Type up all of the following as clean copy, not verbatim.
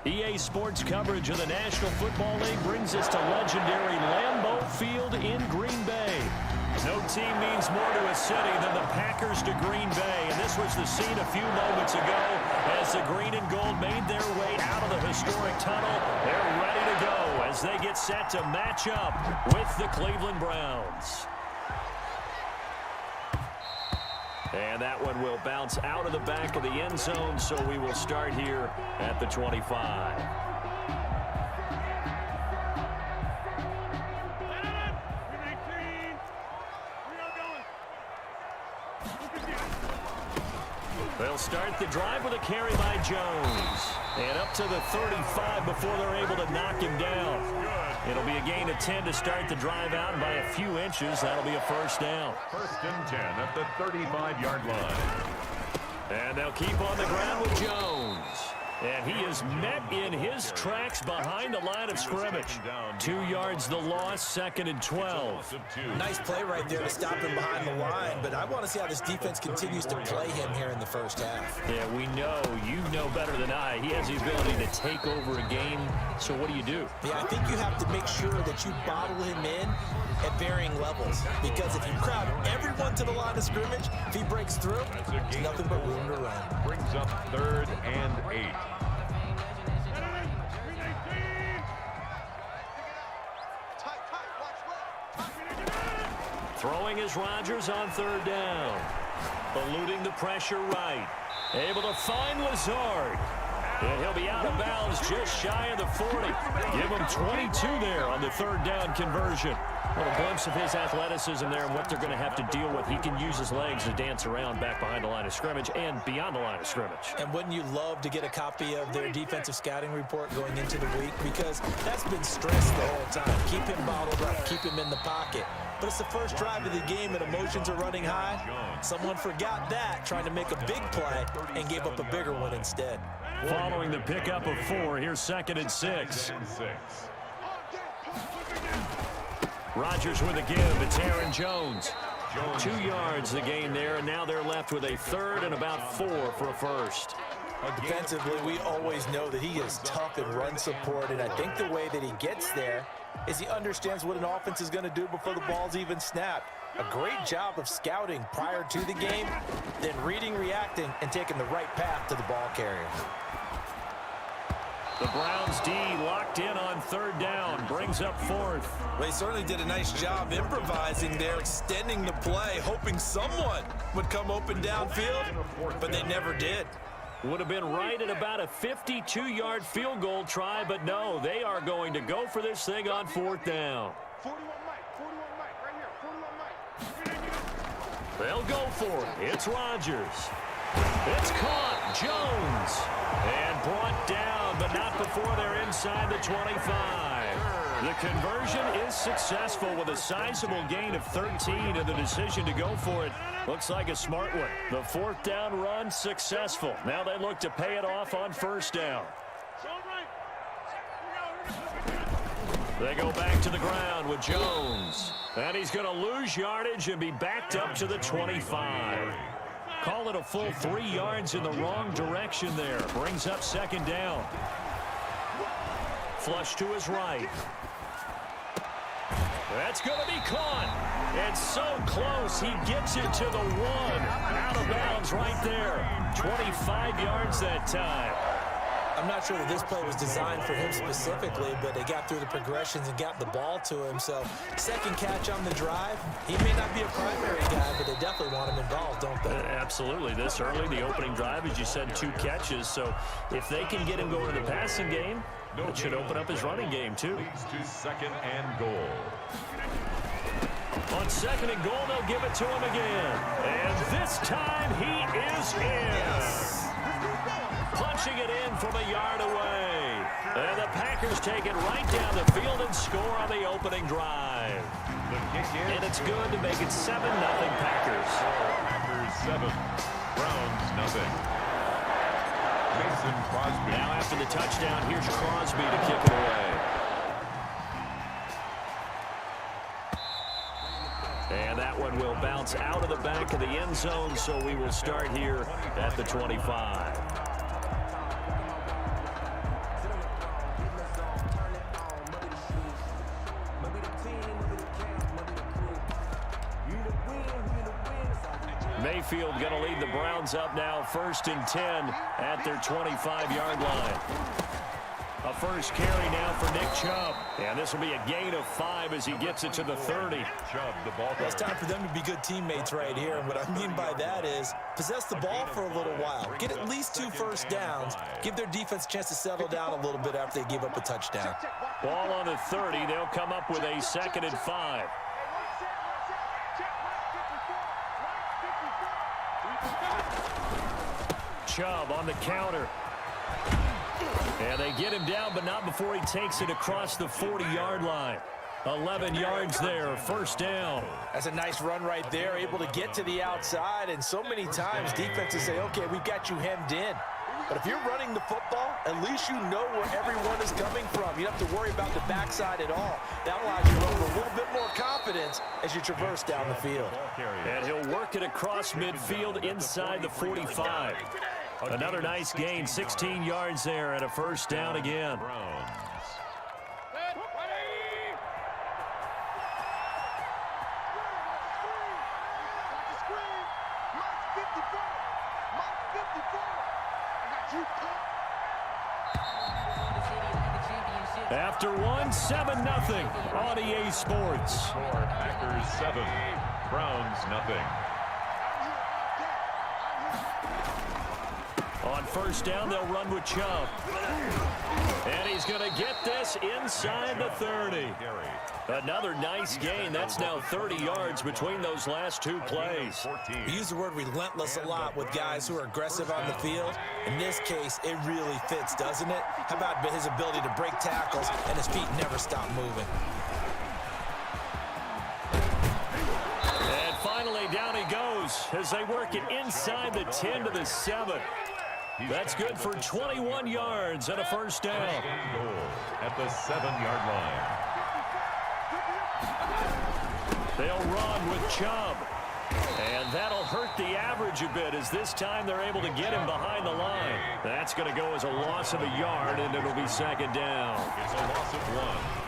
EA Sports coverage of the National Football League brings us to legendary Lambeau Field in Green Bay. No team means more to a city than the Packers to Green Bay, and this was the scene a few moments ago as the green and gold made their way out of the historic tunnel. They're ready to go as they get set to match up with the Cleveland Browns. And that one will bounce out of the back of the end zone, so we will start here at the 25. They'll start the drive with a carry by Jones. And up to the 35 before they're able to knock him down. It'll be a gain of 10 to start the drive out, and by a few inches, that'll be a first down. First and 10 at the 35-yard line. And they'll keep on the ground with Jones. And he is met in his tracks behind the line of scrimmage. 2 yards the loss, second and 12. Nice play right there to stop him behind the line, but I want to see how this defense continues to play him here in the first half. Yeah, we know. You know better than I. He has the ability to take over a game, so what do you do? Yeah, I think you have to make sure that you bottle him in at varying levels, because if you crowd everyone to the line of scrimmage, if he breaks through, there's nothing but room to run. Brings up 3rd and 8. Throwing is Rodgers on 3rd down. Eluding the pressure right. Able to find Lazard. And he'll be out of bounds just shy of the 40. Give him 22 there on the 3rd down conversion. What a glimpse of his athleticism there and what they're going to have to deal with. He can use his legs to dance around back behind the line of scrimmage and beyond the line of scrimmage. And wouldn't you love to get a copy of their defensive scouting report going into the week? Because that's been stressed the whole time. Keep him bottled up. Keep him in the pocket. But it's the first drive of the game and emotions are running high. Someone forgot that, trying to make a big play and gave up a bigger one instead. Following the pickup of 4, here's 2nd and 6. Rodgers with a give. It's Aaron Jones. 2 yards the gain there, and now they're left with a 3rd and about 4 for a first. Defensively, we always know that he is tough in run support, and I think the way that he gets there is he understands what an offense is going to do before the ball's even snapped. A great job of scouting prior to the game, then reading, reacting, and taking the right path to the ball carrier. The Browns D locked in on 3rd down, brings up 4th. Well, he certainly did a nice job improvising there, extending the play, hoping someone would come open downfield, but they never did. Would have been right at about a 52-yard field goal try, but no, they are going to go for this thing on 4th down. 41 Mike, right here, 41 Mike. They'll go for it. It's Rodgers. It's caught. Jones. And brought down, but not before they're inside the 25. The conversion is successful with a sizable gain of 13, and the decision to go for it looks like a smart one. The 4th down run successful. Now they look to pay it off on 1st down. They go back to the ground with Jones. And he's going to lose yardage and be backed up to the 25. Call it a full 3 yards in the wrong direction there. Brings up 2nd down. Flush to his right. That's going to be caught. And so close, he gets it to the 1. Out of bounds right there. 25 yards that time. I'm not sure that this play was designed for him specifically, but they got through the progressions and got the ball to him. So, second catch on the drive. He may not be a primary guy, but they definitely want him involved, don't they? Absolutely. This early, the opening drive, as you said, 2 catches. So, if they can get him going in the passing game, it should open up his running game, too. Leads to 2nd and goal. On 2nd and goal, they'll give it to him again. And this time, he is in. Punching it in from a yard away. And the Packers take it right down the field and score on the opening drive. The kick in. And it's good to make it 7-0 Packers. Packers 7, Browns 0. Mason Crosby. Now after the touchdown, here's Crosby to kick it away. And that one will bounce out of the back of the end zone, so we will start here at the 25. Mayfield going to lead the Browns up now, 1st and 10 at their 25-yard line. A first carry now for Nick Chubb. And this will be a gain of 5 as he gets it to the 30. Chubb, the ball. Well, it's time for them to be good teammates right here. And what I mean by that is possess the ball for a little while. Get at least 2 first downs. Give their defense a chance to settle down a little bit after they give up a touchdown. Ball on the 30. They'll come up with a 2nd and 5. Chubb on the counter. And they get him down, but not before he takes it across the 40-yard line. 11 yards there, 1st down. That's a nice run right there, able to get to the outside. And so many times defenses say, okay, we've got you hemmed in. But if you're running the football, at least you know where everyone is coming from. You don't have to worry about the backside at all. That allows you to run with a little bit more confidence as you traverse down the field. And he'll work it across midfield inside the 45. Another nice gain, 16 yards there and a 1st down again. After one, 7-0 on EA Sports. Packers 7, Browns nothing. On 1st down, they'll run with Chubb. And he's going to get this inside the 30. Another nice gain. That's now 30 yards between those last 2 plays. We use the word relentless a lot with guys who are aggressive on the field. In this case, it really fits, doesn't it? How about his ability to break tackles and his feet never stop moving? And finally, down he goes as they work it inside the 10 to the 7. That's good for 21 yards and a 1st down. Goal at the 7-yard line. They'll run with Chubb. And that'll hurt the average a bit as this time they're able to get him behind the line. That's going to go as a loss of a yard, and it'll be 2nd down. It's a loss of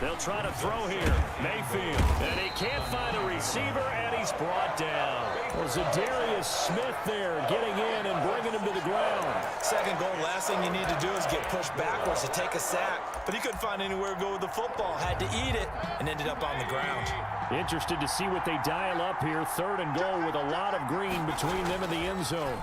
1. They'll try to throw here. Mayfield. And he can't find a receiver, and he's brought down. Well, Zadarius Smith there getting in and bringing him to the ground. 2nd goal, last thing you need to do is get pushed backwards to take a sack. But he couldn't find anywhere to go with the football. Had to eat it and ended up on the ground. Interested to see what they dial up here. 3rd and goal with a lot of green between them and the end zone.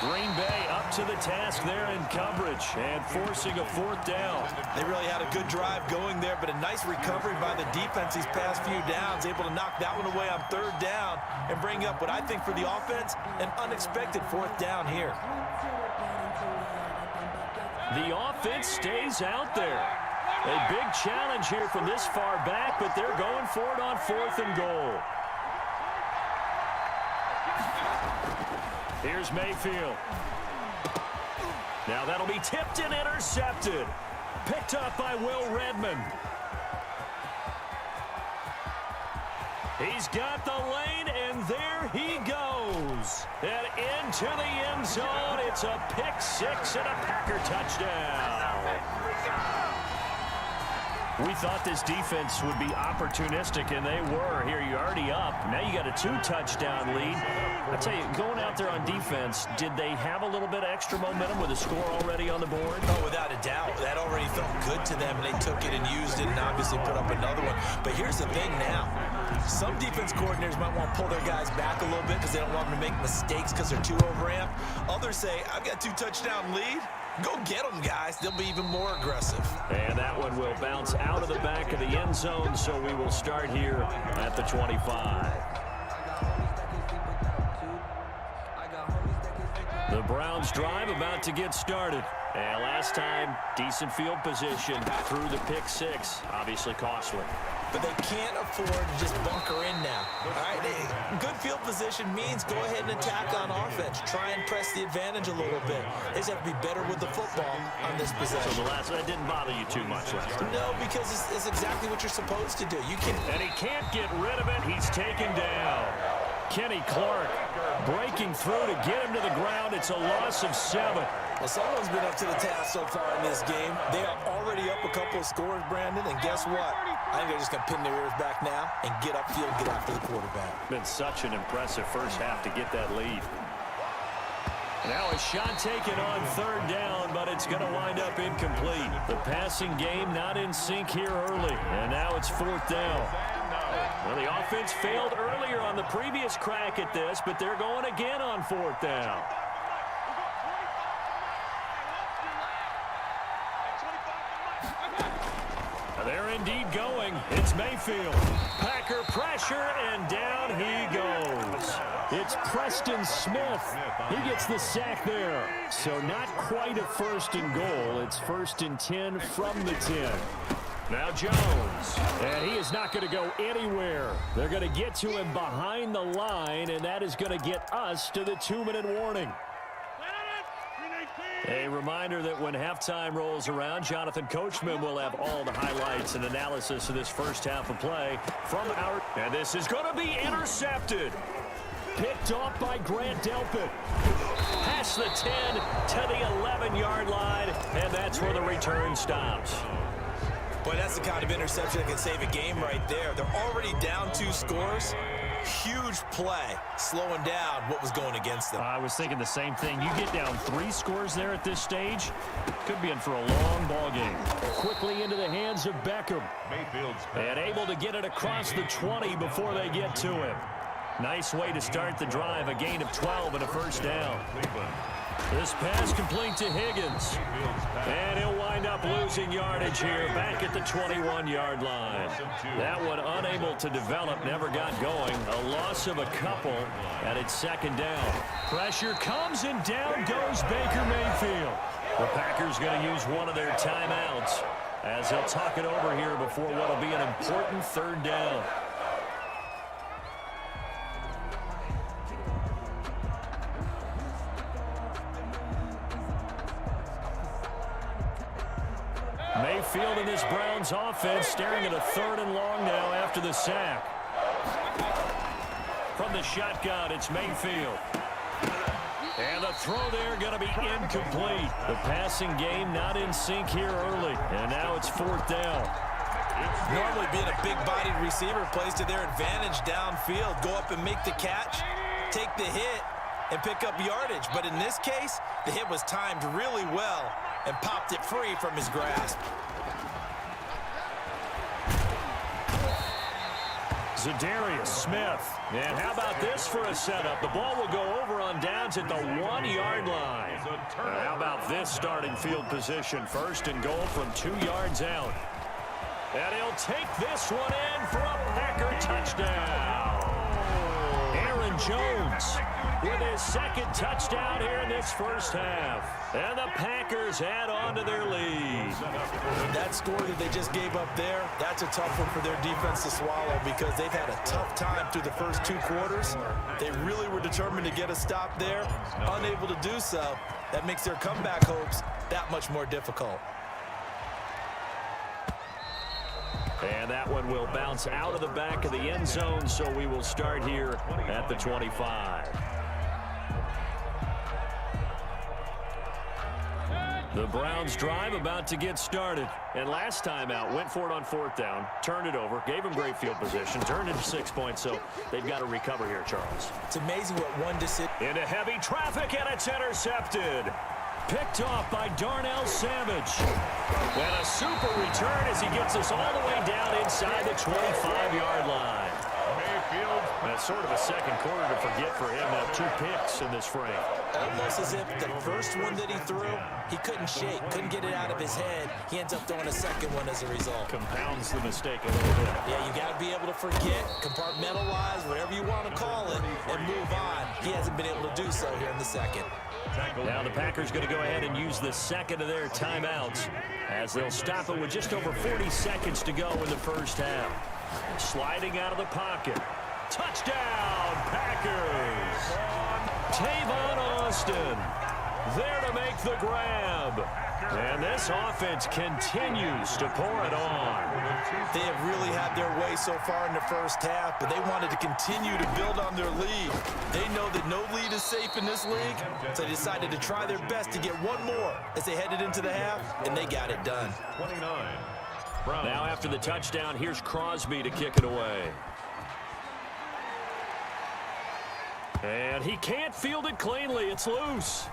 Green Bay up to the task there in coverage and forcing a 4th down. They really had a good drive going there, but a nice recovery by the defense these past few downs, able to knock that one away on 3rd down and bring up what I think for the offense, an unexpected 4th down here. The offense stays out there. A big challenge here from this far back, but they're going for it on 4th and goal. Here's Mayfield. Now that'll be tipped and intercepted. Picked up by Will Redmond. He's got the lane, and there he goes. And into the end zone. It's a pick 6 and a Packer touchdown. We thought this defense would be opportunistic, and they were. Here, you're already up. Now you got a 2-touchdown lead. I tell you, going out there on defense, did they have a little bit of extra momentum with a score already on the board? Oh, without a doubt. That already felt good to them, and they took it and used it and obviously put up another one. But here's the thing now. Some defense coordinators might want to pull their guys back a little bit because they don't want them to make mistakes because they're too overamped. Others say, I've got a 2-touchdown lead. Go get them, guys. They'll be even more aggressive. And that one will bounce out of the back of the end zone, so we will start here at the 25. The Browns drive about to get started. And last time, decent field position through the pick 6. Obviously costly. But they can't afford to just bunker in now. All right, good field position means go ahead and attack on offense. Try and press the advantage a little bit. They just have to be better with the football on this possession. So the last one didn't bother you too much last time? No, because it's exactly what you're supposed to do. You can. And he can't get rid of it. He's taken down. Kenny Clark breaking through to get him to the ground. It's a loss of 7. Well, someone's been up to the task so far in this game. They are already up a couple of scores, Brandon, and guess what? I think they're just going to pin their ears back now and get upfield and get after the quarterback. Been such an impressive first half to get that lead. Now a shot taken on third down, but it's going to wind up incomplete. The passing game not in sync here early, and now it's fourth down. Well, the offense failed earlier on the previous crack at this, but they're going again on fourth down. They're indeed going. It's Mayfield. Packer pressure, and down he goes. It's Preston Smith. He gets the sack there. So not quite a first and goal. It's first and 10 from the 10. Now Jones. And he is not going to go anywhere. They're going to get to him behind the line, and that is going to get us to the 2-minute warning. A reminder that when halftime rolls around, Jonathan Coachman will have all the highlights and analysis of this first half of play from our... And this is going to be intercepted. Picked off by Grant Delpit. Past the 10 to the 11-yard line, and that's where the return stops. Boy, that's the kind of interception that can save a game right there. They're already down 2 scores. Huge play, slowing down what was going against them. I was thinking the same thing. You get down 3 scores there at this stage, could be in for a long ball game. Quickly into the hands of Beckham. And able to get it across the 20 before they get to him. Nice way to start the drive, a gain of 12 and a first down. This pass complete to Higgins. And he'll wind up losing yardage here back at the 21-yard line. That one unable to develop, never got going. A loss of a couple, and it's second down. Pressure comes, and down goes Baker Mayfield. The Packers going to use one of their timeouts as they'll talk it over here before what will be an important third down. Mayfield in this Browns offense staring at a 3rd and long now after the sack. From the shotgun, it's Mayfield. And the throw there going to be incomplete. The passing game not in sync here early. And now it's 4th down. Normally being a big-bodied receiver plays to their advantage downfield. Go up and make the catch, take the hit, and pick up yardage. But in this case, the hit was timed really well and popped it free from his grasp. Za'Darius Smith. And how about this for a setup? The ball will go over on downs at the 1-yard line. How about this starting field position? 1st and goal from 2 yards out. And he'll take this one in for a Packer touchdown. Aaron Jones with his 2nd touchdown here in this first half. And the Packers add on to their lead. That score that they just gave up there, that's a tough one for their defense to swallow because they've had a tough time through the first 2 quarters. They really were determined to get a stop there, unable to do so. That makes their comeback hopes that much more difficult. And that one will bounce out of the back of the end zone, so we will start here at the 25. The Browns drive about to get started. And last time out, went for it on 4th down, turned it over, gave them great field position, turned into 6 points, so they've got to recover here, Charles. It's amazing what one decision. Into heavy traffic, and it's intercepted. Picked off by Darnell Savage. And a super return as he gets us all the way down inside the 25-yard line. That's sort of a second quarter to forget for him. Now 2 picks in this frame. Almost as if the first one that he threw, he couldn't shake, couldn't get it out of his head. He ends up throwing a second one as a result. Compounds the mistake a little bit. Yeah, you got to be able to forget, compartmentalize, whatever you want to call it, and move on. He hasn't been able to do so here in the second. Now the Packers going to go ahead and use the 2nd of their timeouts as they'll stop it with just over 40 seconds to go in the first half. Sliding out of the pocket. Touchdown, Packers. Tavon Austin there to make the grab. And this offense continues to pour it on. They have really had their way so far in the first half, but they wanted to continue to build on their lead. They know that no lead is safe in this league, so they decided to try their best to get one more as they headed into the half, and they got it done. 29. Now after the touchdown, here's Crosby to kick it away. And he can't field it cleanly. It's loose.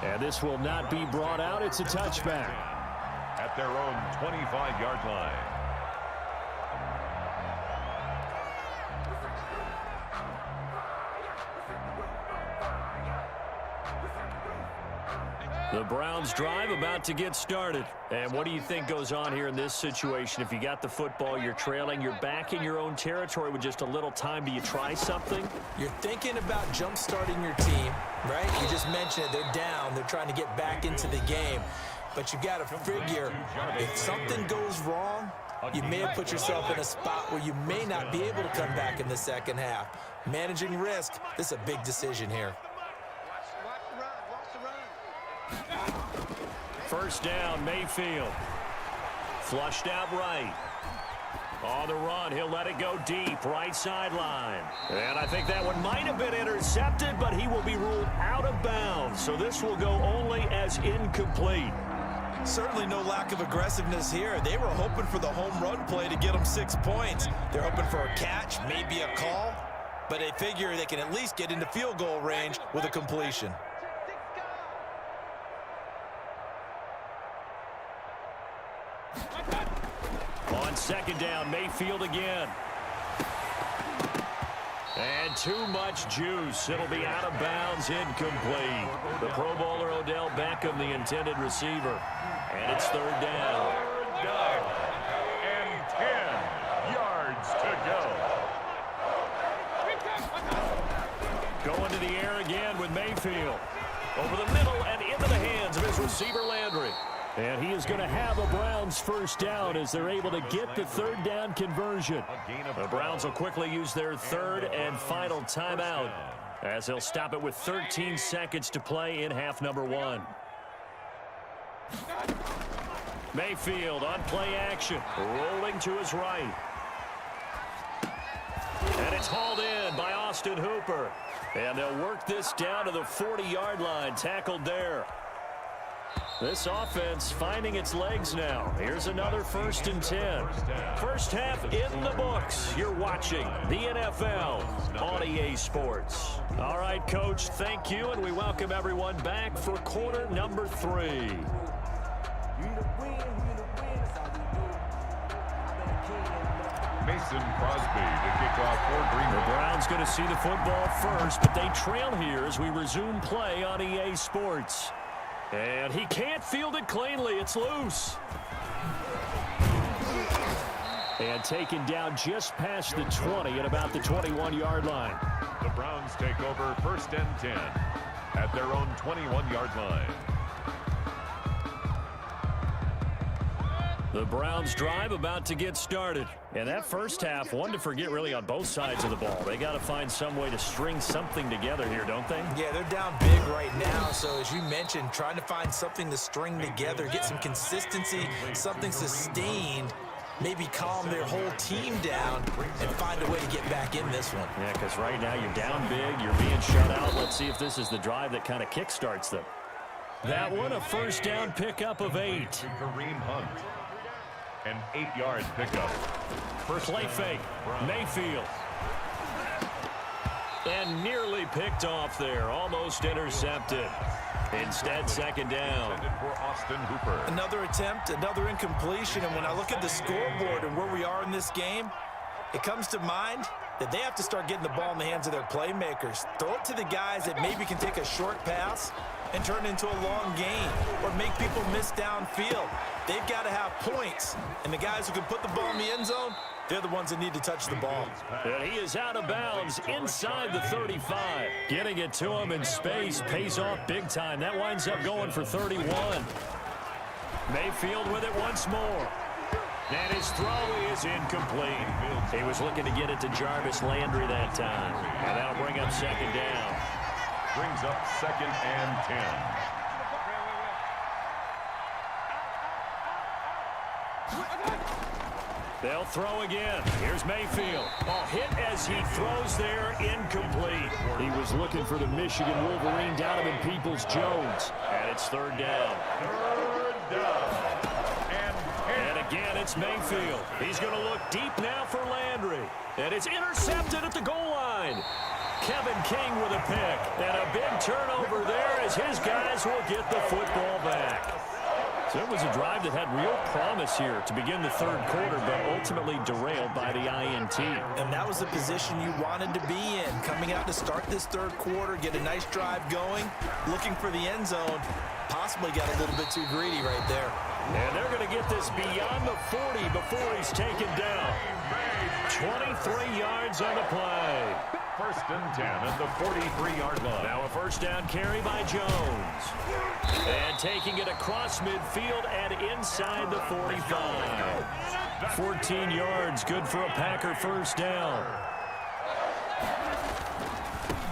And this will not be brought out. It's a touchback. At their own 25-yard line. The Browns drive about to get started. And what do you think goes on here in this situation? If you got the football, you're trailing, you're back in your own territory with just a little time. Do you try something? You're thinking about jump-starting your team, right? You just mentioned it. They're down. They're trying to get back into the game. But you got to figure, if something goes wrong, you may have put yourself in a spot where you may not be able to come back in the second half. Managing risk, this is a big decision here. First down, Mayfield. Flushed out right. On the run, he'll let it go deep, right sideline. And I think that one might have been intercepted, but he will be ruled out of bounds. So this will go only as incomplete. Certainly no lack of aggressiveness here. They were hoping for the home run play to get them 6 points. They're hoping for a catch, maybe a call, but they figure they can at least get into field goal range with a completion. On second down, Mayfield again. And too much juice. It'll be out of bounds, incomplete. The Pro Bowler Odell Beckham, the intended receiver. And it's third down. And 10 yards to go. Going to the air again with Mayfield. Over the middle and into the hands of his receiver, Landry. And he is going to have a Browns first down as they're able to get the third down conversion. The Browns will quickly use their third and final timeout as they'll stop it with 13 seconds to play in half number one. Mayfield on play action, rolling to his right. And it's hauled in by Austin Hooper. And they'll work this down to the 40-yard line, tackled there. This offense finding its legs now. Here's another 1st and 10. First half in the books. You're watching the NFL on EA Sports. All right, Coach, thank you, and we welcome everyone back for quarter number 3. Mason Crosby to kick off for Green Bay. The Browns going to see the football first, but they trail here as we resume play on EA Sports. And he can't field it cleanly. It's loose. And taken down just past the 20 at about the 21-yard line. The Browns take over 1st and 10 at their own 21-yard line. The Browns drive about to get started. And that first half, one to forget really on both sides of the ball. They got to find some way to string something together here, don't they? Yeah, they're down big right now. So as you mentioned, trying to find something to string together, get some consistency, something sustained, maybe calm their whole team down and find a way to get back in this one. Yeah, because right now you're down big, you're being shut out. Let's see if this is the drive that kind of kickstarts them. That one, a first down pickup of 8. Kareem Hunt. An 8-yard pickup. First play fake. Mayfield. And nearly picked off there. Almost intercepted. Instead, second down. For Austin Hooper. Another attempt, another incompletion. And when I look at the scoreboard and where we are in this game, it comes to mind that they have to start getting the ball in the hands of their playmakers. Throw it to the guys that maybe can take a short pass and turn it into a long gain or make people miss downfield. They've got to have points. And the guys who can put the ball in the end zone, they're the ones that need to touch the ball. And he is out of bounds inside the 35. Getting it to him in space pays off big time. That winds up going for 31. Mayfield with it once more. And his throw is incomplete. He was looking to get it to Jarvis Landry that time. And that'll bring up second down. Brings up 2nd and 10. They'll throw again. Here's Mayfield. Oh, hit as he throws there, incomplete. He was looking for the Michigan Wolverine Donovan Peoples-Jones. And it's third down. Third down. And again, it's Mayfield. He's going to look deep now for Landry. And it's intercepted at the goal line. Kevin King with a pick. And a big turnover there as his guys will get the football back. So it was a drive that had real promise here to begin the third quarter, but ultimately derailed by the INT. And that was the position you wanted to be in. Coming out to start this third quarter, get a nice drive going, looking for the end zone. Possibly got a little bit too greedy right there. And they're going to get this beyond the 40 before he's taken down. 23 yards on the play. First and 10 at the 43-yard line. Now a first down carry by Jones. And taking it across midfield and inside the 45. 14 yards, good for a Packer first down.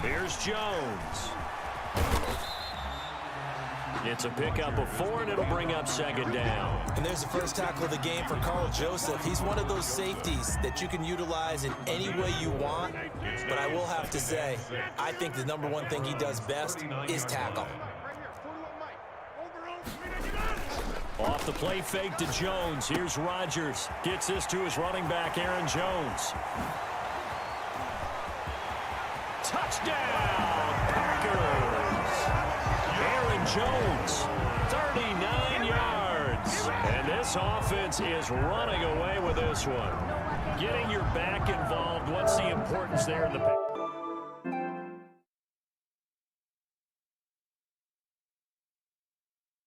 Here's Jones. It's a pickup of 4, and it'll bring up second down. And there's the first tackle of the game for Carl Joseph. He's one of those safeties that you can utilize in any way you want. But I will have to say, I think the number one thing he does best is tackle. Off the play fake to Jones. Here's Rodgers. Gets this to his running back, Aaron Jones. Touchdown, Packers! Aaron Jones, 39 yards. And this offense is running away with this one. Getting your back involved, what's the importance there in the pack?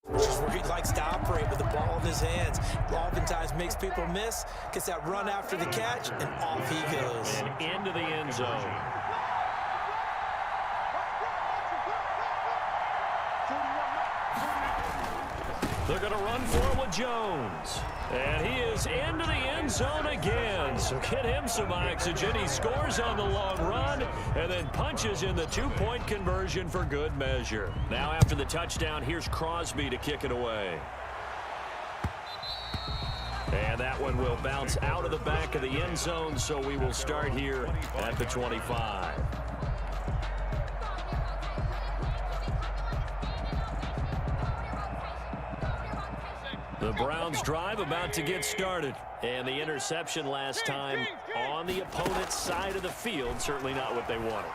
Which is where he likes to operate with the ball in his hands. Oftentimes makes people miss, gets that run after the catch, and off he goes. And into the end zone. They're going to run for it with Jones. And he is into the end zone again. So get him some oxygen. He scores on the long run and then punches in the two-point conversion for good measure. Now after the touchdown, here's Crosby to kick it away. And that one will bounce out of the back of the end zone, so we will start here at the 25. The Browns drive about to get started. And the interception last time on the opponent's side of the field, certainly not what they wanted.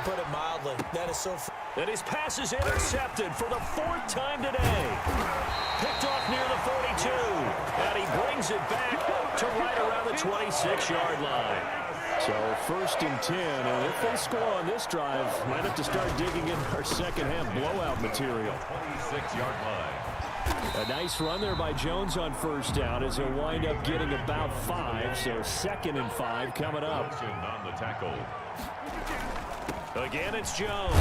Put it mildly, that is so... And his pass is intercepted for the 4th time today. Picked off near the 42. And he brings it back to right around the 26-yard line. So 1st and 10, and if they score on this drive, might have to start digging in our second half blowout material. 26-yard line. A nice run there by Jones on first down as he'll wind up getting about 5. So 2nd and 5 coming up. On the tackle. Again, it's Jones.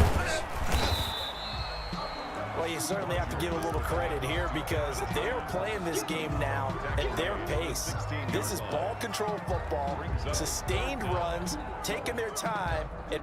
Well, you certainly have to give a little credit here because they're playing this game now at their pace. This is ball control football, sustained runs, taking their time, and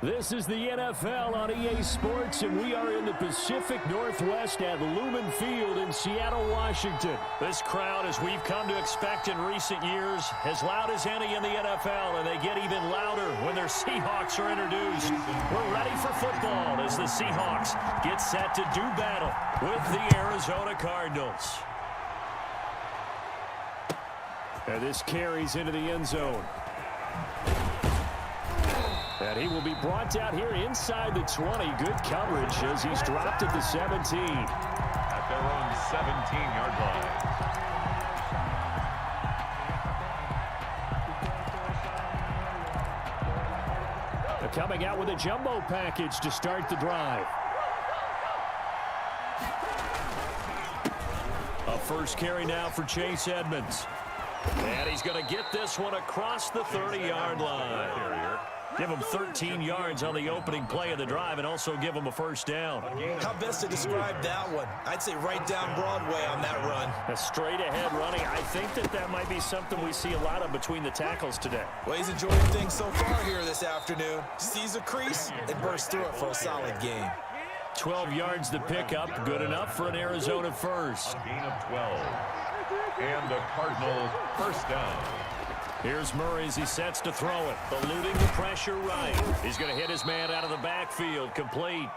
This is the NFL on EA Sports, and we are in the Pacific Northwest at Lumen Field in Seattle, Washington. This crowd, as we've come to expect in recent years, as loud as any in the NFL, and they get even louder when their Seahawks are introduced. We're ready for football as the Seahawks get set to do battle with the Arizona Cardinals. And this carries into the end zone. And he will be brought down here inside the 20. Good coverage as he's dropped at the 17. At their own 17-yard line. They're coming out with a jumbo package to start the drive. A first carry now for Chase Edmonds. And he's going to get this one across the 30-yard line. Give him 13 yards on the opening play of the drive and also give him a first down. How best to describe that one? I'd say right down Broadway on that run. A straight-ahead running. I think that might be something we see a lot of between the tackles today. Well, he's enjoying things so far here this afternoon. Sees a crease and bursts through it for a solid game. 12 yards the pickup. Good enough for an Arizona first. A gain of 12. And the Cardinals first down. Here's Murray as he sets to throw it. Eluding the pressure right. He's going to hit his man out of the backfield. Complete.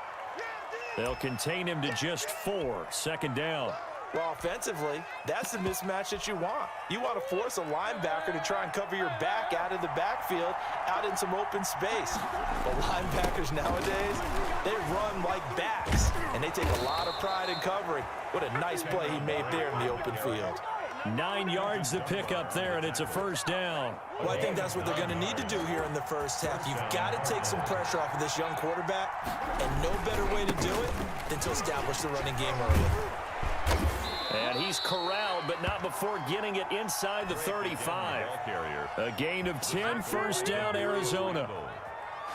They'll contain him to just 4. Second down. Well, offensively, that's the mismatch that you want. You want to force a linebacker to try and cover your back out of the backfield, out in some open space. But linebackers nowadays, they run like backs, and they take a lot of pride in covering. What a nice play he made there in the open field. 9 yards to pick up there, and it's a first down. Well, I think that's what they're going to need to do here in the first half. You've got to take some pressure off of this young quarterback, and no better way to do it than to establish the running game early. And he's corralled, but not before getting it inside the 35. A gain of 10, first down, Arizona.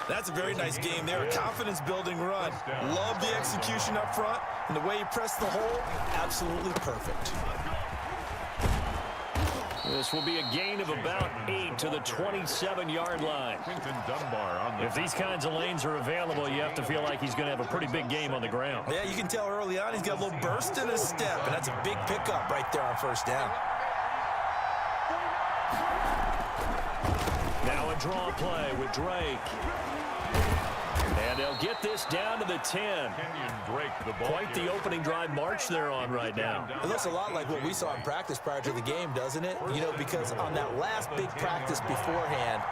That's a very nice game there, a confidence-building run. Love the execution up front, and the way he pressed the hole, absolutely perfect. This will be a gain of about 8 to the 27-yard line. If these kinds of lanes are available, you have to feel like he's going to have a pretty big game on the ground. Yeah, you can tell early on he's got a little burst in his step, and that's a big pickup right there on first down. Now a draw play with Drake. And they'll get this down to the 10. Quite the opening drive march they're on right now. It looks a lot like what we saw in practice prior to the game, doesn't it? You know, because on that last big practice beforehand,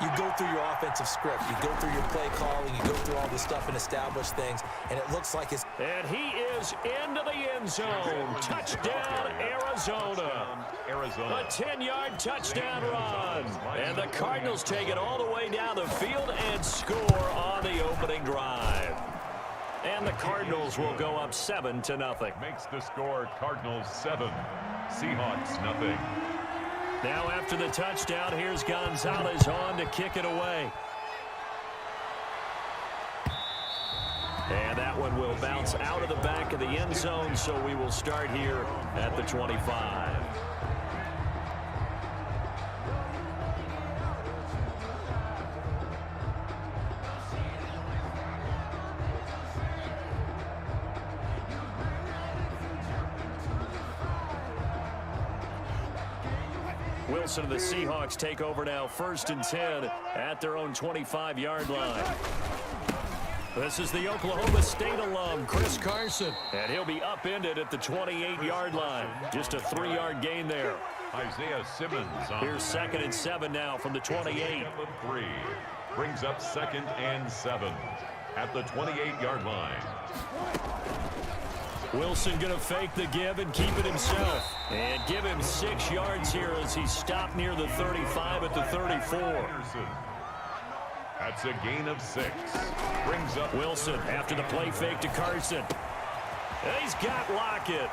you go through your offensive script, you go through your play calling, you go through all this stuff and establish things, and it looks like it's... And he is into the end zone. Touchdown, Arizona. A 10-yard touchdown run. And the Cardinals take it all the way down the field and score on the opening drive. And the Cardinals will go up 7-0. Makes the score Cardinals 7, Seahawks nothing. Now after the touchdown, here's Gonzalez on to kick it away. And that one will bounce out of the back of the end zone, so we will start here at the 25. Wilson and the Seahawks take over now, 1st and 10 at their own 25-yard line. This is the Oklahoma State alum, Chris Carson, and he'll be upended at the 28-yard line. Just a 3-yard gain there. Isaiah Simmons on Here's 2nd and 7 now from the 28. 3 brings up 2nd and 7 at the 28-yard line. Wilson going to fake the give and keep it himself. And give him 6 yards here as he's stopped near the 35 at the 34. That's a gain of 6. Brings up Wilson after the play fake to Carson. He's got Lockett.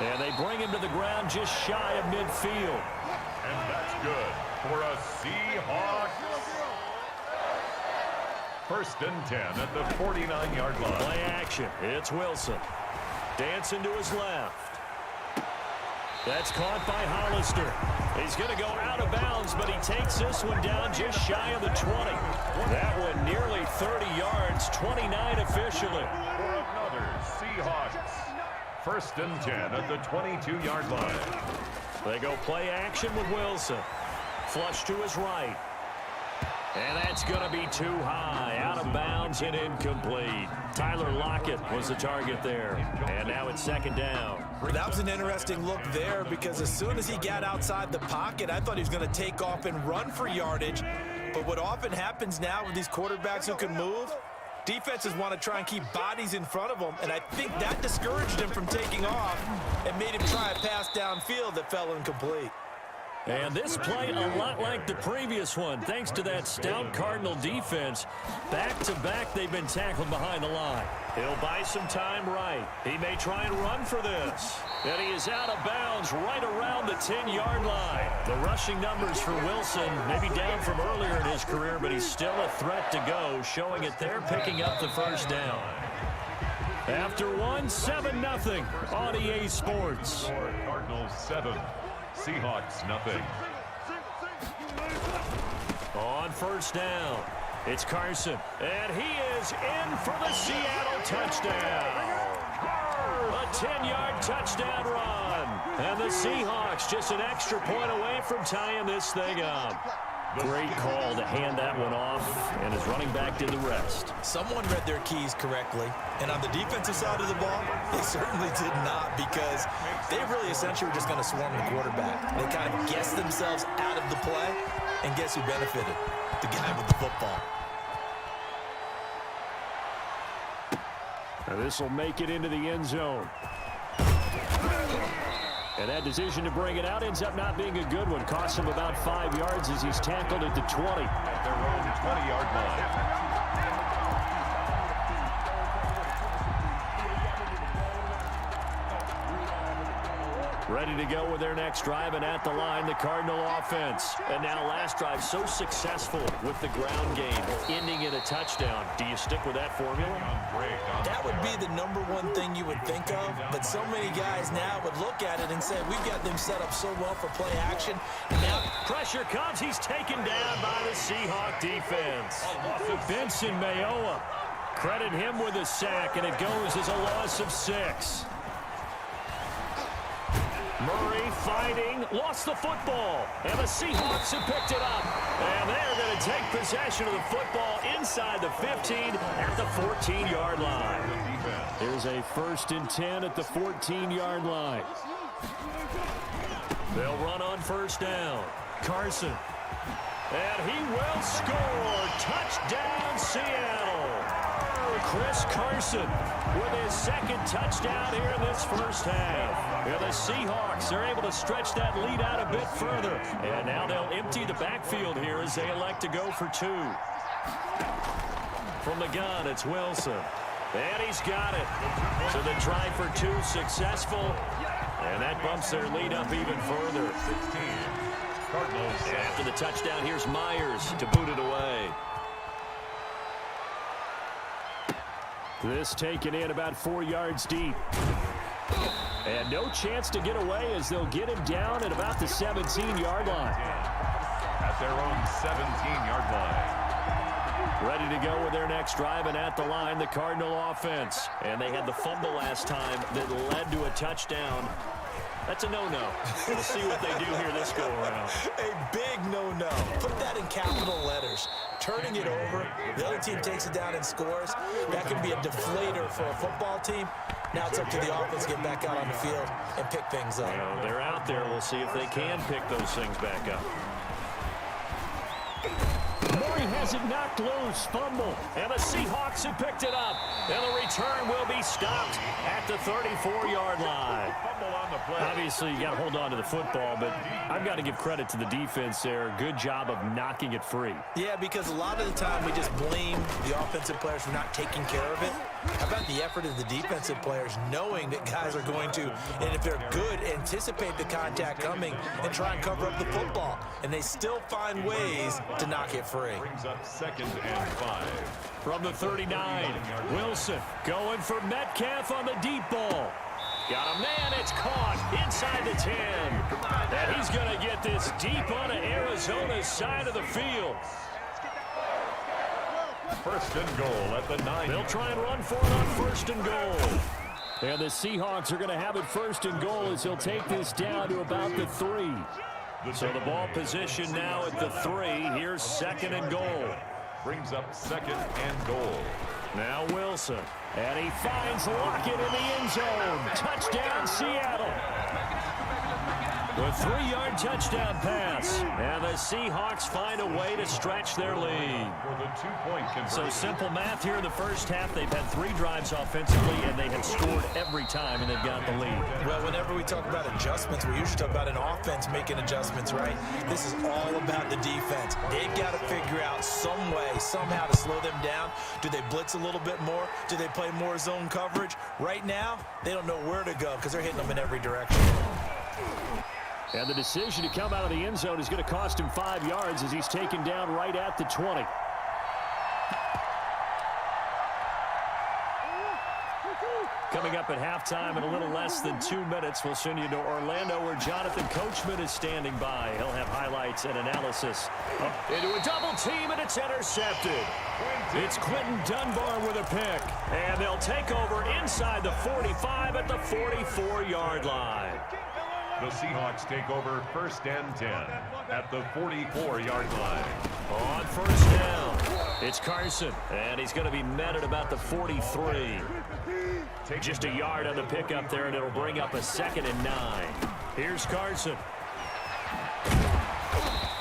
And they bring him to the ground just shy of midfield. And that's good for a Seahawks. 1st and 10 at the 49-yard line. Play action. It's Wilson. Dancing to his left. That's caught by Hollister. He's going to go out of bounds, but he takes this one down just shy of the 20. That one nearly 30 yards, 29 officially. For another Seahawks. 1st and 10 at the 22-yard line. They go play action with Wilson. Flush to his right. And that's going to be too high. Out of bounds and incomplete. Tyler Lockett was the target there. And now it's 2nd down. That was an interesting look there because as soon as he got outside the pocket, I thought he was going to take off and run for yardage. But what often happens now with these quarterbacks who can move, defenses want to try and keep bodies in front of them, and I think that discouraged him from taking off and made him try a pass downfield that fell incomplete. And this play a lot like the previous one, thanks to that stout Cardinal defense. Back-to-back, they've been tackled behind the line. He'll buy some time right. He may try and run for this. And he is out of bounds right around the 10-yard line. The rushing numbers for Wilson may be down from earlier in his career, but he's still a threat to go, showing it there, picking up the 1st down. After one, 7-0 on EA Sports. Cardinals 7. Seahawks nothing. On 1st down, it's Carson, and he is in for the Seattle touchdown. A 10-yard touchdown run, and the Seahawks just an extra point away from tying this thing up. Great call to hand that one off, and his running back did the rest. Someone read their keys correctly, and on the defensive side of the ball, they certainly did not, because they really essentially were just going to swarm the quarterback. They kind of guessed themselves out of the play, and guess who benefited? The guy with the football. Now this will make it into the end zone. And that decision to bring it out ends up not being a good one. Costs him about 5 yards as he's tackled at the 20. At their own 20-yard line. Ready to go with their next drive, and at the line, the Cardinal offense. And now last drive so successful with the ground game, ending in a touchdown. Do you stick with that formula? That would be the #1 thing you would think of, but so many guys now would look at it and say, we've got them set up so well for play action. And now pressure comes. He's taken down by the Seahawk defense. Benson Mayowa. Credit him with a sack, and it goes as a loss of 6. Murray fighting, lost the football, and the Seahawks have picked it up. And they're going to take possession of the football inside the 15 at the 14-yard line. Here's a 1st and 10 at the 14-yard line. They'll run on 1st down. Carson. And he will score. Touchdown, Seattle. Chris Carson with his 2nd touchdown here in this 1st half. Yeah, the Seahawks are able to stretch that lead out a bit further. And now they'll empty the backfield here as they elect to go for 2. From the gun, it's Wilson. And he's got it. So the try for 2 successful. And that bumps their lead up even further. 16. Cardinals. After the touchdown, here's Myers to boot it away. This taken in about 4 yards deep. And no chance to get away as they'll get him down at about the 17-yard line. At their own 17-yard line. Ready to go with their next drive, and at the line, the Cardinal offense. And they had the fumble last time that led to a touchdown. That's a no-no. We'll see what they do here this go-around. A big no-no. Put that in capital letters. Turning it over, the other team takes it down and scores. That can be a deflator for a football team. Now it's up to the offense to get back out on the field and pick things up. Well, they're out there. We'll see if they can pick those things back up. Murray has it knocked loose. Fumble. And the Seahawks have picked it up. And the return will be stopped at the 34-yard line. Fumble on the play. Obviously, you got to hold on to the football, but I've got to give credit to the defense there. Good job of knocking it free. Yeah, because a lot of the time we just blame the offensive players for not taking care of it. How about the effort of the defensive players knowing that guys are going to, and if they're good, anticipate the contact coming and try and cover up the football. And they still find ways to knock it free. Brings up 2nd and 5. From the 39, Wilson going for Metcalf on the deep ball. Got a man, it's caught inside the 10. And he's going to get this deep onto Arizona's side of the field. First and goal at the 9. They'll try and run for it on first and goal. And the Seahawks are going to have it first and goal as he'll take this down to about the 3. So the ball position now at the 3. Here's second and goal. Brings up second and goal. Now Wilson. And he finds Lockett in the end zone. Touchdown, Seattle. The 3-yard touchdown pass. And the Seahawks find a way to stretch their lead. For the 2-point conversion. So simple math here in the first half. They've had 3 drives offensively, and they have scored every time, and they've got the lead. Well, whenever we talk about adjustments, we usually talk about an offense making adjustments, right? This is all about the defense. They've got to figure out some way, somehow to slow them down. Do they blitz a little bit more? Do they play more zone coverage? Right now, they don't know where to go because they're hitting them in every direction. And the decision to come out of the end zone is going to cost him 5 yards as he's taken down right at the 20. Coming up at halftime in a little less than 2 minutes, we'll send you to Orlando where Jonathan Coachman is standing by. He'll have highlights and analysis. Up into a double team, and it's intercepted. It's Quentin Dunbar with a pick. And they'll take over inside the 45 at the 44-yard line. The Seahawks take over first and 10 at the 44-yard line. On first down, it's Carson, and he's going to be met at about the 43. Just a yard on the pickup there, and it'll bring up a 2nd and 9. Here's Carson.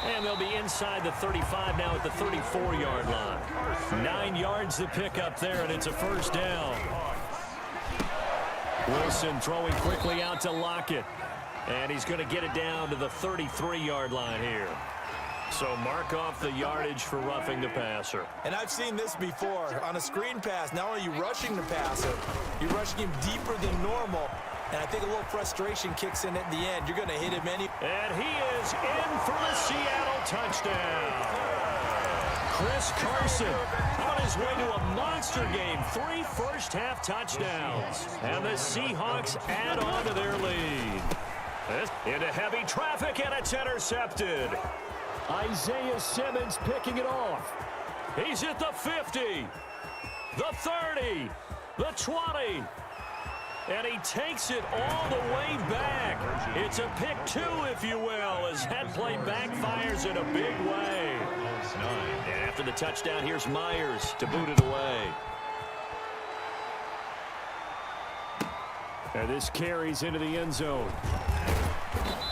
And they'll be inside the 35 now at the 34-yard line. 9 yards to pick up there, and it's a first down. Wilson throwing quickly out to Lockett. And he's going to get it down to the 33-yard line here. So mark off the yardage for roughing the passer. And I've seen this before. On a screen pass, not only are you rushing the passer, you're rushing him deeper than normal. And I think a little frustration kicks in at the end. You're going to hit him And he is in for the Seattle touchdown. Chris Carson on his way to a monster game. 3 first-half touchdowns. And the Seahawks add on to their lead. Into heavy traffic, and it's intercepted. Isaiah Simmons picking it off. He's at the 50, the 30, the 20. And he takes it all the way back. It's a pick 2, if you will, as that play backfires in a big way. And after the touchdown, here's Myers to boot it away. And this carries into the end zone.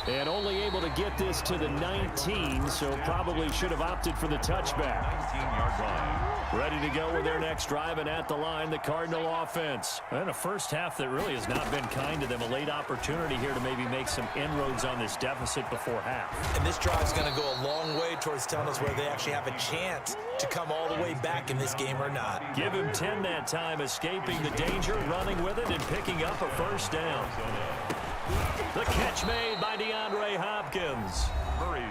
And only able to get this to the 19, so probably should have opted for the touchback. 19-yard line. Ready to go with their next drive, and at the line, the Cardinal offense. And a first half that really has not been kind to them. A late opportunity here to maybe make some inroads on this deficit before half. And this drive is going to go a long way towards telling us whether they actually have a chance to come all the way back in this game or not. Give him 10 that time, escaping the danger, running with it, and picking up a first down. The catch made by DeAndre Hopkins.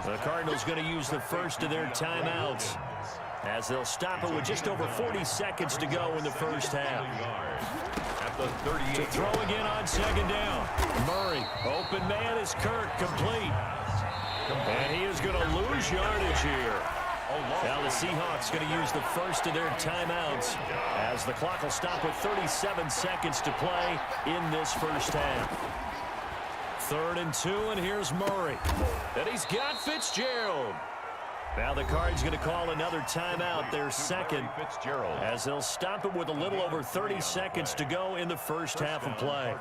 The Cardinals going to use the first of their timeouts as they'll stop it with just over 40 seconds to go in the first half. At the 38. To throw again on second down. Murray, open man is Kirk, complete. And he is going to lose yardage here. Now the Seahawks going to use the first of their timeouts as the clock will stop with 37 seconds to play in this first half. 3rd and 2, and here's Murray. And he's got Fitzgerald. Now the Cards going to call another timeout, their second, Fitzgerald, as they'll stop it with a little over 30 seconds to go in the first half of play.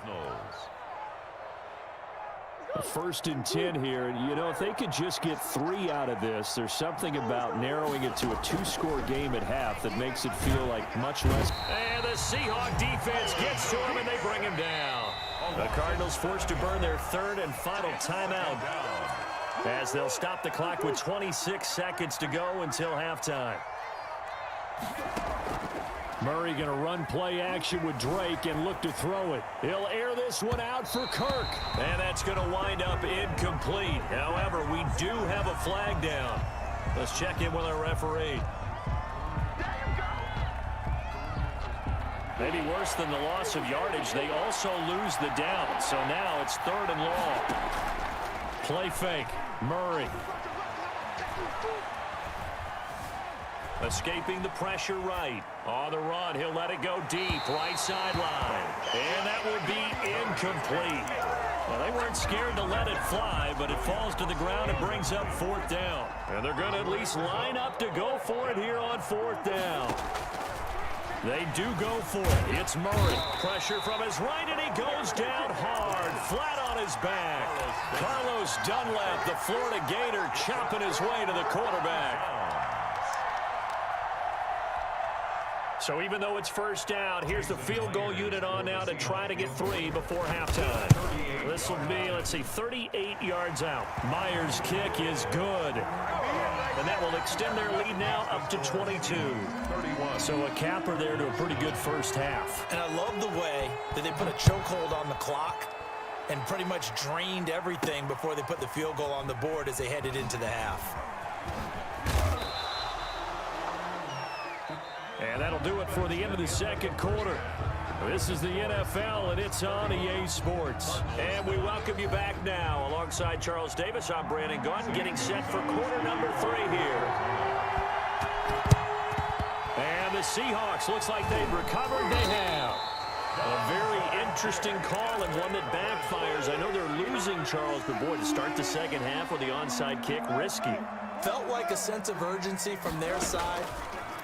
1st and 10 here. You know, if they could just get 3 out of this, there's something about narrowing it to a 2-score game at half that makes it feel like much less. And the Seahawk defense gets to him, and they bring him down. The Cardinals forced to burn their 3rd and final timeout as they'll stop the clock with 26 seconds to go until halftime. Murray going to run play action with Drake and look to throw it. He'll air this one out for Kirk. And that's going to wind up incomplete. However, we do have a flag down. Let's check in with our referee. Maybe worse than the loss of yardage, they also lose the down. So now it's 3rd and long. Play fake. Murray. Escaping the pressure right. On the run, he'll let it go deep, right sideline. And that will be incomplete. Well, they weren't scared to let it fly, but it falls to the ground and brings up 4th down. And they're going to at least line up to go for it here on 4th down. They do go for it. It's Murray. Pressure from his right, and he goes down hard, flat on his back. Carlos Dunlap, the Florida Gator, chopping his way to the quarterback. So even though it's 1st down, here's the field goal unit on now to try to get 3 before halftime. This will be, let's see, 38 yards out. Myers' kick is good. And that will extend their lead now up to 22. So a capper there to a pretty good first half. And I love the way that they put a chokehold on the clock and pretty much drained everything before they put the field goal on the board as they headed into the half. And that'll do it for the end of the 2nd quarter. This is the NFL, and it's on EA Sports. And we welcome you back now. Alongside Charles Davis, I'm Brandon Gunn, getting set for quarter number 3 here. And the Seahawks, looks like they've recovered. They have. A very interesting call and one that backfires. I know they're losing, Charles, but boy, to start the 2nd half with the onside kick, risky. Felt like a sense of urgency from their side,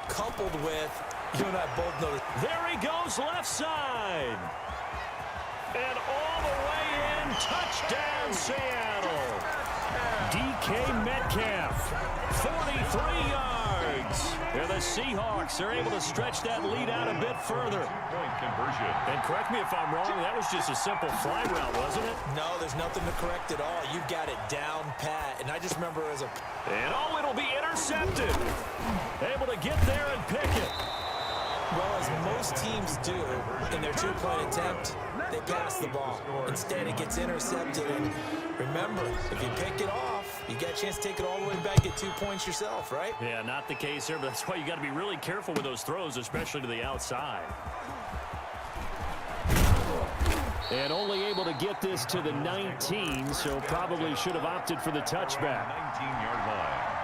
coupled with, you and I both know that. There he goes, left side. And all the way in, touchdown Seattle. DK Metcalf, 43 yards. And the Seahawks are able to stretch that lead out a bit further. Point conversion. And correct me if I'm wrong, that was just a simple fly route, wasn't it? No, there's nothing to correct at all. You've got it down pat. And I just remember as a... And oh, it'll be intercepted. Able to get there and pick it. Well, as most teams do in their 2-point attempt, they pass the ball. Instead, it gets intercepted. And remember, if you pick it off, you got a chance to take it all the way back, get 2 points yourself, right? Yeah, not the case here, but that's why you got to be really careful with those throws, especially to the outside. And only able to get this to the 19, so probably should have opted for the touchback. 19-yard line.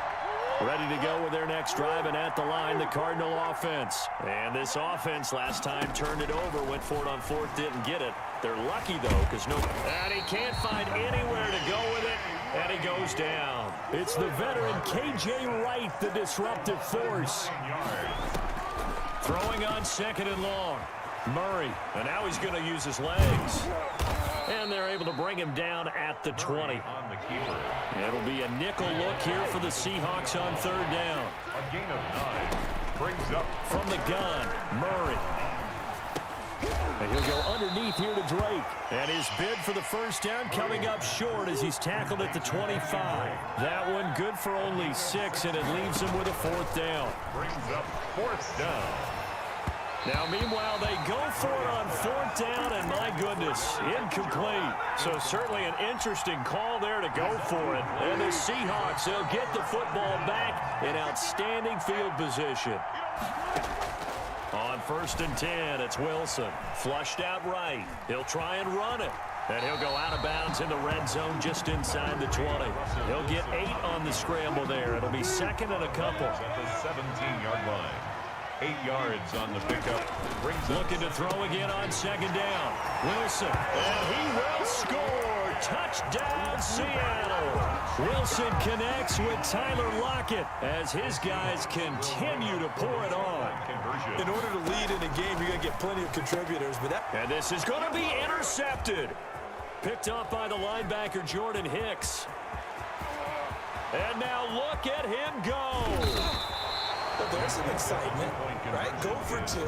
Ready to go with their next drive, and at the line, the Cardinal offense. And this offense last time turned it over, went for it on 4th, didn't get it. They're lucky, though, because and he can't find anywhere to go with it, and he goes down. It's the veteran K.J. Wright, the disruptive force. Throwing on 2nd and long. Murray, and now he's going to use his legs. And they're able to bring him down at the 20. On the keeper. It'll be a nickel look here for the Seahawks on 3rd down. A gain of 9. Brings up From the gun, Murray. And he'll go underneath here to Drake. And his bid for the 1st down coming up short as he's tackled at the 25. That one good for only 6, and it leaves him with a 4th down. brings up 4th down. Now, meanwhile, they go for it on 4th down, and my goodness, incomplete. So certainly an interesting call there to go for it. And the Seahawks, they'll get the football back in outstanding field position. On 1st and 10, it's Wilson. Flushed out right. He'll try and run it. And he'll go out of bounds in the red zone just inside the 20. He'll get 8 on the scramble there. It'll be 2nd and a couple. At the 17-yard line. 8 yards on the pickup. Brings Looking to throw again on 2nd down. Wilson, and he will score. Touchdown, Seattle. Wilson connects with Tyler Lockett as his guys continue to pour it on. conversion. In order to lead in a game, you're going to get plenty of contributors. And this is going to be intercepted. Picked up by the linebacker, Jordan Hicks. And now look at him go. But there's some excitement, right? Go for 2,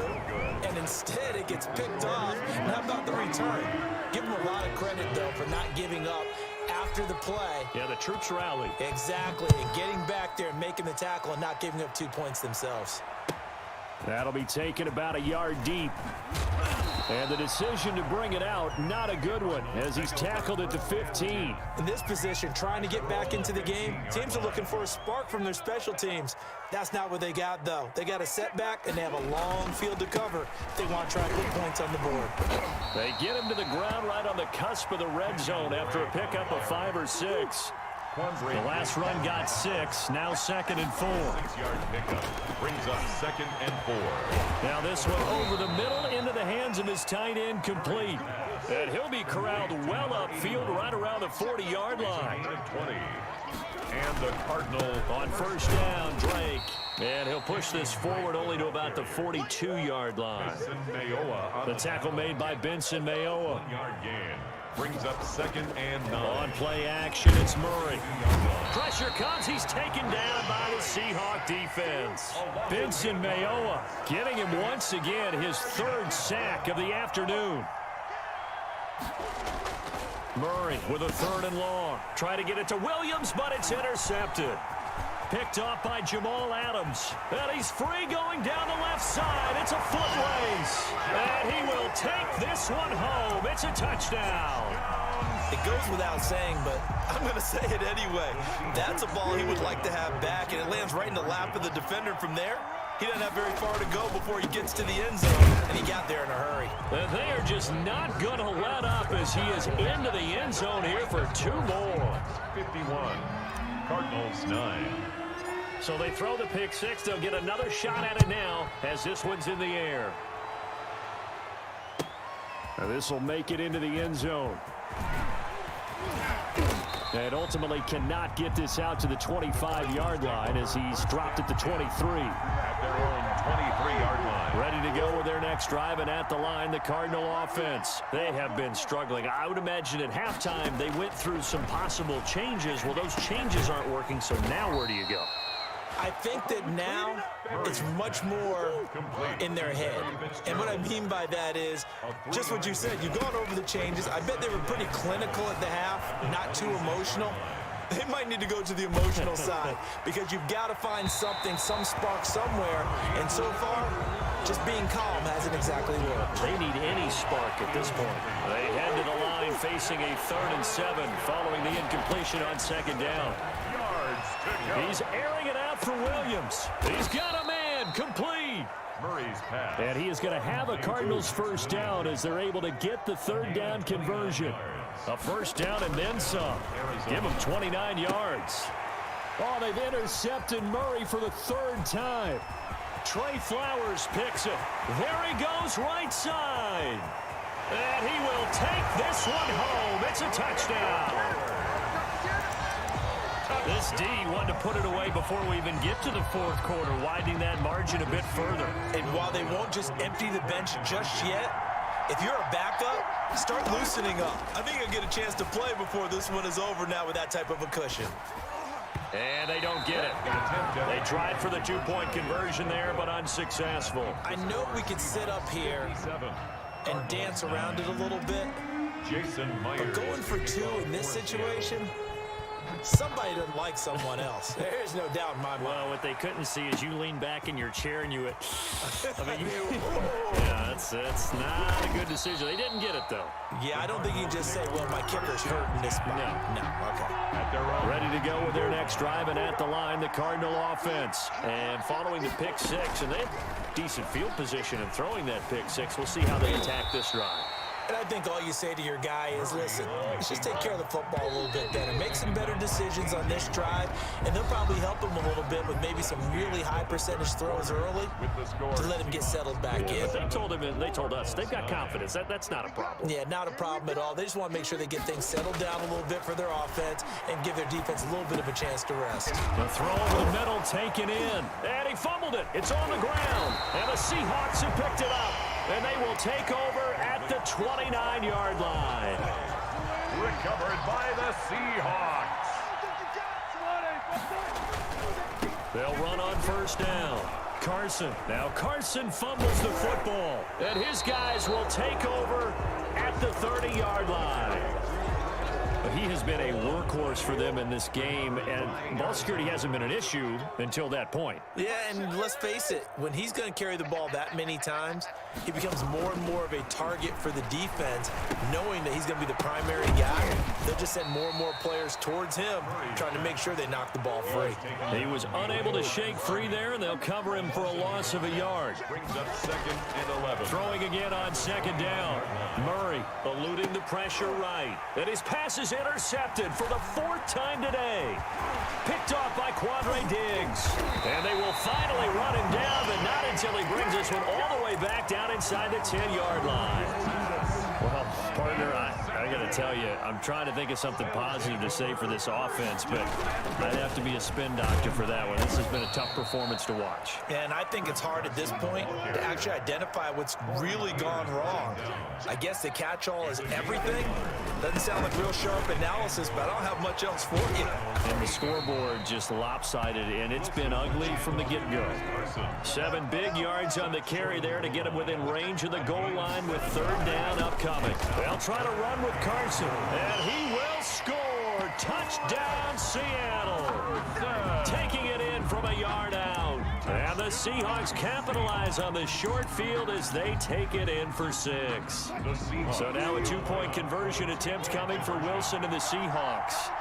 and instead it gets picked off. And how about the return? Give them a lot of credit, though, for not giving up after the play. Yeah, the troops rally. Exactly, and getting back there and making the tackle and not giving up 2 points themselves. That'll be taken about a yard deep. And the decision to bring it out, not a good one, as he's tackled at the 15. In this position, trying to get back into the game, teams are looking for a spark from their special teams. That's not what they got, though. They got a setback, and they have a long field to cover if they want to try to put points on the board. They get him to the ground right on the cusp of the red zone after a pickup of 5 or 6. The last run got 6. Now 2nd and 4. 6-yard pickup brings up 2nd and 4. Now this one over the middle into the hands of his tight end, complete. And he'll be corralled well upfield right around the 40-yard line. 20. And the Cardinal on first down, Drake. And he'll push this forward only to about the 42-yard line. The tackle made by Benson Mayowa. 1-yard gain brings up 2nd and 9. On play action, it's Murray. Pressure comes. He's taken down by the Seahawk defense. Benson Mayowa getting him once again his 3rd sack of the afternoon. Murray with a 3rd and long. Try to get it to Williams, but it's intercepted. Picked off by Jamal Adams. And he's free going down the left side. It's a foot race. And he will take this one home. It's a touchdown. It goes without saying, but I'm going to say it anyway. That's a ball he would like to have back, and it lands right in the lap of the defender. From there, he doesn't have very far to go before he gets to the end zone, and he got there in a hurry. And they are just not going to let up as he is into the end zone here for 2 more. 51. Cardinals 9. So they throw the pick 6. They'll get another shot at it now as this one's in the air. Now this will make it into the end zone. And ultimately cannot get this out to the 25-yard line as he's dropped at the 23. At their own 23-yard line. Ready to go with their next drive, and at the line, the Cardinal offense. They have been struggling. I would imagine at halftime they went through some possible changes. Well, those changes aren't working, so now where do you go? I think that now it's much more in their head. And what I mean by that is just what you said. You've gone over the changes. I bet they were pretty clinical at the half, not too emotional. They might need to go to the emotional side because you've got to find something, some spark somewhere. And so far, just being calm hasn't exactly worked. They need any spark at this point. They head to the line facing a 3rd and 7 following the incompletion on 2nd down. He's airing it out for Williams. He's got a man, complete. Murray's pass. And he is going to have a Cardinals first down as they're able to get the 3rd down conversion. A first down and then some. Give him 29 yards. Oh, they've intercepted Murray for the 3rd time. Trey Flowers picks it. There he goes, right side. And he will take this one home. It's a touchdown. This D wanted to put it away before we even get to the 4th quarter, widening that margin a bit further. And while they won't just empty the bench just yet, if you're a backup, start loosening up. I think you'll get a chance to play before this one is over now with that type of a cushion. And they don't get it. They tried for the 2-point conversion there, but unsuccessful. I know we could sit up here and dance around it a little bit, but going for 2 in this situation, somebody doesn't like someone else. There's no doubt in my mind. Well, what they couldn't see is you lean back in your chair and you went, yeah, that's not a good decision. They didn't get it, though. Yeah, I don't think you can just say, well, my kicker's hurting this spot. No, okay. Ready to go with their next drive, and at the line, the Cardinal offense. And following the pick 6, and they have decent field position in throwing that pick 6. We'll see how they attack this drive. And I think all you say to your guy is, listen, let's just take care of the football a little bit better. Make some better decisions on this drive, and they'll probably help him a little bit with maybe some really high percentage throws early to let him get settled back in. But they told him, and they told us, they've got confidence. That's not a problem. Yeah, not a problem at all. They just want to make sure they get things settled down a little bit for their offense and give their defense a little bit of a chance to rest. The throw over the middle taken in, and he fumbled it. It's on the ground, and the Seahawks have picked it up. And they will take over at the 29-yard line. Recovered by the Seahawks. They'll run on first down. Carson. Now Carson fumbles the football. And his guys will take over at the 30-yard line. He has been a workhorse for them in this game, and ball security hasn't been an issue until that point. Yeah, and let's face it, when he's going to carry the ball that many times, he becomes more and more of a target for the defense, knowing that he's going to be the primary guy. They'll just send more and more players towards him, trying to make sure they knock the ball free. He was unable to shake free there, and they'll cover him for a loss of a yard. Brings up 2nd and 11. Throwing again on 2nd down. Murray eluding the pressure right. And his pass is intercepted for the 4th time today. Picked off by Quandre Diggs. And they will finally run him down, but not until he brings this one all the way back down inside the 10-yard line. Well, partner, I got to tell you, I'm trying to think of something positive to say for this offense, but I'd have to be a spin doctor for that one. This has been a tough performance to watch. And I think it's hard at this point to actually identify what's really gone wrong. I guess the catch-all is everything. Doesn't sound like real sharp analysis, but I don't have much else for you. And the scoreboard just lopsided, and it's been ugly from the get-go. 7 big yards on the carry there to get him within range of the goal line with 3rd down upcoming. They'll try to run with Carson, and he will score. Touchdown, Seattle. Taking it in from a yard out. And the Seahawks capitalize on the short field as they take it in for 6. So now a 2-point conversion attempt coming for Wilson and the Seahawks.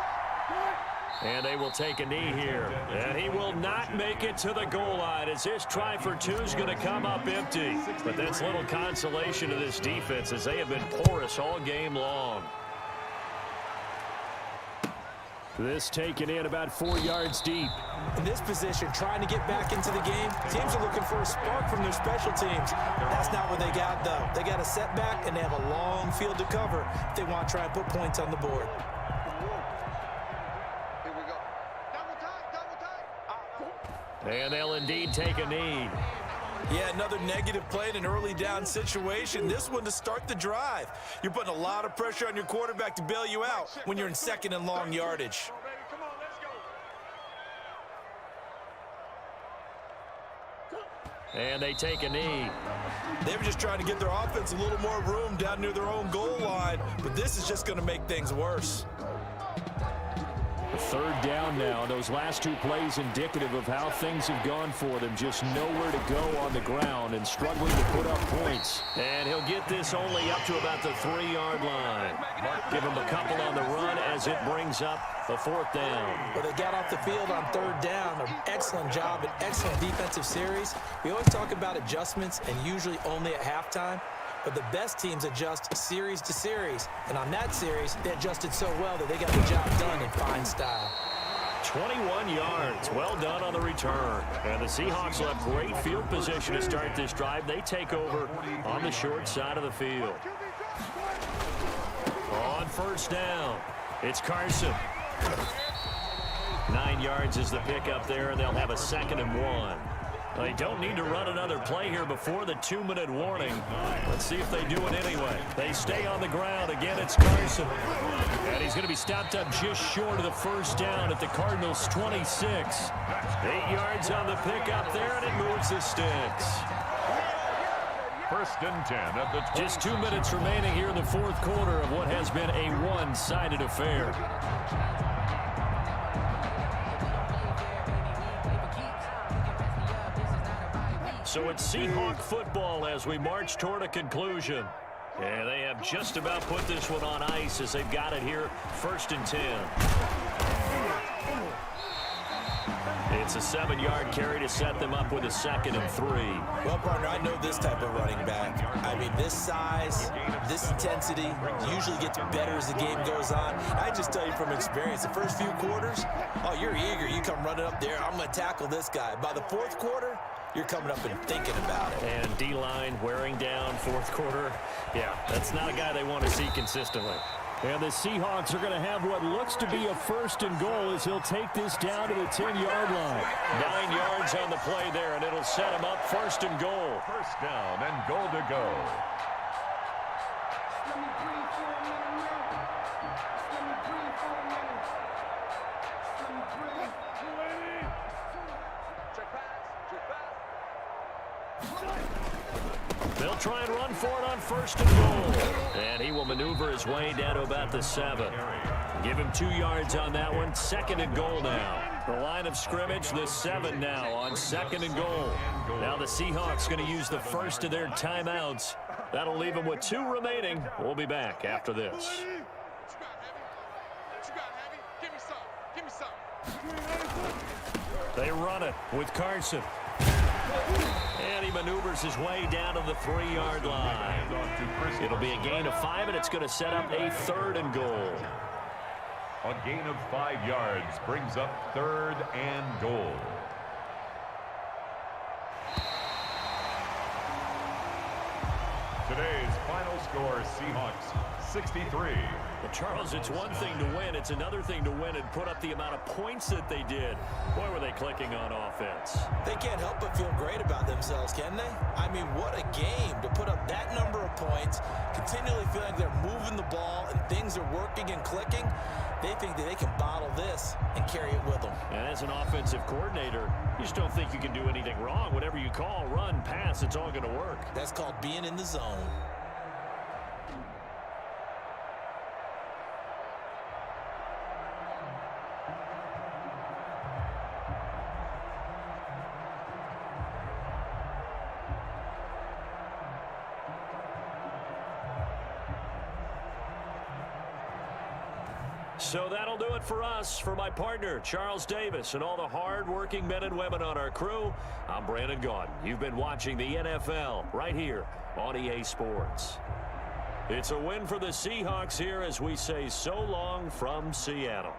And they will take a knee here. And he will not make it to the goal line as this try for 2 is going to come up empty. But that's little consolation to this defense as they have been porous all game long. This taken in about 4 yards deep. In this position, trying to get back into the game, teams are looking for a spark from their special teams. That's not what they got, though. They got a setback, and they have a long field to cover if they want to try and put points on the board. And they'll indeed take a knee. Yeah, another negative play in an early down situation. This one to start the drive. You're putting a lot of pressure on your quarterback to bail you out when you're in 2nd and long yardage. And they take a knee. They were just trying to get their offense a little more room down near their own goal line, but this is just going to make things worse. 3rd down now. Those last 2 plays indicative of how things have gone for them. Just nowhere to go on the ground and struggling to put up points. And he'll get this only up to about the 3-yard line. Give him a couple on the run as it brings up the 4th down. Well, they got off the field on 3rd down. An excellent job, an excellent defensive series. We always talk about adjustments and usually only at halftime. But the best teams adjust series to series. And on that series, they adjusted so well that they got the job done in fine style. 21 yards. Well done on the return. And the Seahawks will have great field position to start this drive. They take over on the short side of the field. On 1st down, it's Carson. 9 yards is the pickup there, and they'll have a 2nd and 1. They don't need to run another play here before the 2-minute warning. Let's see if they do it anyway. They stay on the ground. Again, it's Carson. And he's going to be stopped up just short of the 1st down at the Cardinals' 26. 8 yards on the pickup there, and it moves the sticks. 1st and 10 at the 20. Just 2 minutes remaining here in the 4th quarter of what has been a one-sided affair. So it's Seahawk football as we march toward a conclusion. And they have just about put this one on ice as they've got it here, 1st and 10. It's a 7-yard carry to set them up with a 2nd and 3. Well, partner, I know this type of running back. I mean, this size, this intensity usually gets better as the game goes on. I just tell you from experience, the first few quarters, oh, you're eager. You come running up there, I'm going to tackle this guy. By the 4th quarter, you're coming up and thinking about it. And D-line wearing down 4th quarter. Yeah, that's not a guy they want to see consistently. And the Seahawks are going to have what looks to be a 1st and goal as he'll take this down to the 10-yard line. 9 yards on the play there, and it'll set him up 1st and goal. 1st down and goal to go. They'll They'll try and run for it on 1st and goal. And he will maneuver his way down to about the 7. Give him 2 yards on that one. 2nd and goal now. The line of scrimmage, the 7 now on 2nd and goal. Now the Seahawks going to use the first of their timeouts. That'll leave them with 2 remaining. We'll be back after this. They run it with Carson. And he maneuvers his way down to the 3-yard line. It'll be a gain of 5, and it's going to set up a 3rd and goal. A gain of 5 yards brings up 3rd and goal. Today's final score, Seahawks 63. Well, Charles, it's one thing to win. It's another thing to win and put up the amount of points that they did. Boy, were they clicking on offense. They can't help but feel great about themselves, can they? I mean, what a game to put up that number of points, continually feeling like they're moving the ball and things are working and clicking. They think that they can bottle this and carry it with them. And as an offensive coordinator, you just don't think you can do anything wrong. Whatever you call, run, pass, it's all going to work. That's called being in the zone. So that'll do it for us. For my partner, Charles Davis, and all the hard-working men and women on our crew, I'm Brandon Gaudin. You've been watching the NFL right here on EA Sports. It's a win for the Seahawks here as we say so long from Seattle.